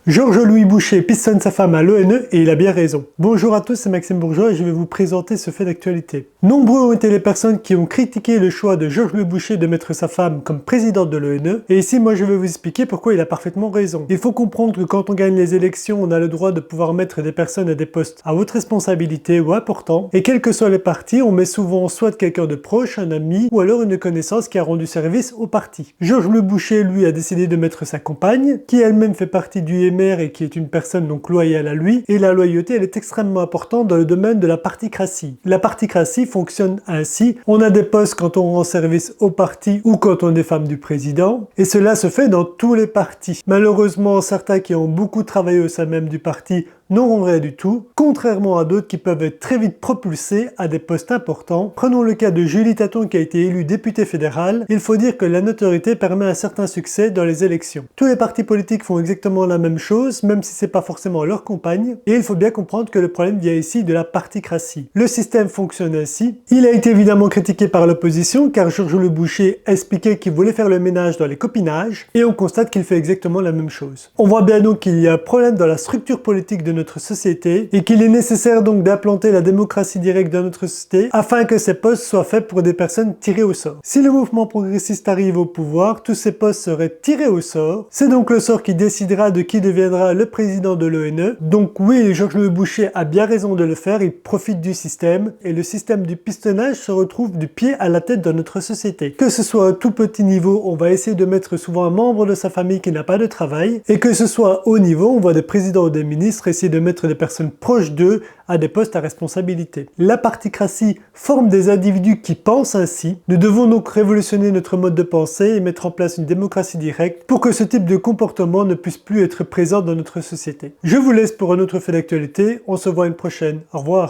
Georges-Louis Boucher pistonne sa femme à l'ONE et il a bien raison. Bonjour à tous, c'est Maxime Bourgeois et je vais vous présenter ce fait d'actualité. Nombreux ont été les personnes qui ont critiqué le choix de Georges-Louis Boucher de mettre sa femme comme présidente de l'ONE, et ici moi je vais vous expliquer pourquoi il a parfaitement raison. Il faut comprendre que quand on gagne les élections, on a le droit de pouvoir mettre des personnes à des postes à haute responsabilité ou importants, et quels que soient les partis, on met souvent soit quelqu'un de proche, un ami, ou alors une connaissance qui a rendu service au parti. Georges-Louis Boucher, lui, a décidé de mettre sa compagne, qui elle-même fait partie du MR et qui est une personne donc loyale à lui, et la loyauté elle est extrêmement importante dans le domaine de la particratie. La particratie fonctionne ainsi, on a des postes quand on rend service au parti ou quand on est femme du président, et cela se fait dans tous les partis. Malheureusement, certains qui ont beaucoup travaillé au sein même du parti n'auront rien du tout, contrairement à d'autres qui peuvent être très vite propulsés à des postes importants. Prenons le cas de Julie Taton qui a été élue députée fédérale. Il faut dire que la notoriété permet un certain succès dans les élections. Tous les partis politiques font exactement la même chose, même si c'est pas forcément leur compagne, et il faut bien comprendre que le problème vient ici de la particratie. Le système fonctionne ainsi. Il a été évidemment critiqué par l'opposition, car Georges-Louis Boucher expliquait qu'il voulait faire le ménage dans les copinages, et on constate qu'il fait exactement la même chose. On voit bien donc qu'il y a un problème dans la structure politique de notre société et qu'il est nécessaire donc d'implanter la démocratie directe dans notre société afin que ces postes soient faits pour des personnes tirées au sort. Si le mouvement progressiste arrive au pouvoir, tous ces postes seraient tirés au sort. C'est donc le sort qui décidera de qui deviendra le président de l'ONE. Donc oui, Georges-Louis Boucher a bien raison de le faire, il profite du système et le système du pistonnage se retrouve du pied à la tête dans notre société. Que ce soit à tout petit niveau, on va essayer de mettre souvent un membre de sa famille qui n'a pas de travail, et que ce soit au haut niveau, on voit des présidents ou des ministres essayer de mettre des personnes proches d'eux à des postes à responsabilité. La particratie forme des individus qui pensent ainsi. Nous devons donc révolutionner notre mode de pensée et mettre en place une démocratie directe pour que ce type de comportement ne puisse plus être présent dans notre société. Je vous laisse pour un autre fait d'actualité. On se voit une prochaine. Au revoir.